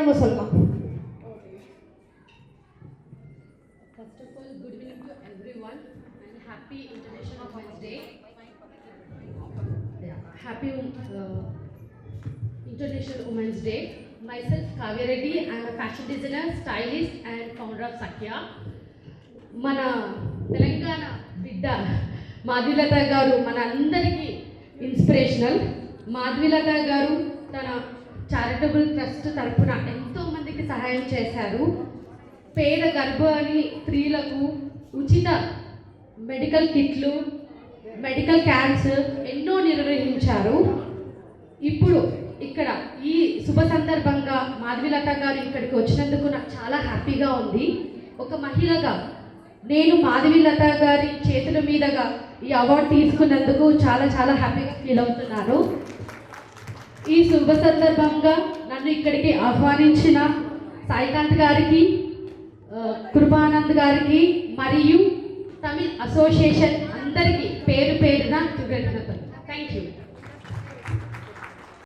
ముసల్మా. First of all, good evening to everyone and happy International Women's Day. Happy International Women's Day. Myself Kavya Reddy, I am a fashion designer, stylist and founder of Sakya. మన తెలంగాణ బిడ్డ మాధవీలత గారు మన అందరికీ inspirational. Madhavilatha గారు తన charitable trust తరఫున ఎంతోమందికి సహాయం చేశారు. పేద గర్భిణీ స్త్రీలకు ఉచిత మెడికల్ కిట్లు, మెడికల్ క్యాంప్స్ ఎన్నో నిర్వహించారు. ఇప్పుడు ఇక్కడ ఈ శుభ సందర్భంగా మాధవీలత గారు ఇక్కడికి వచ్చినందుకు నాకు చాలా హ్యాపీగా ఉంది. ఒక మహిళగా నేను మాధవీలత గారి చేతుల మీదుగా ఈ అవార్డు తీసుకున్నందుకు చాలా చాలా హ్యాపీగా ఫీల్ అవుతున్నాను. ఈ శుభ సందర్భంగా నన్ను ఇక్కడికి ఆహ్వానించిన సాయికాంత్ గారికి, కృపానంద్ గారికి మరియు తమిళ్ అసోసియేషన్ అందరికీ పేరు పేరున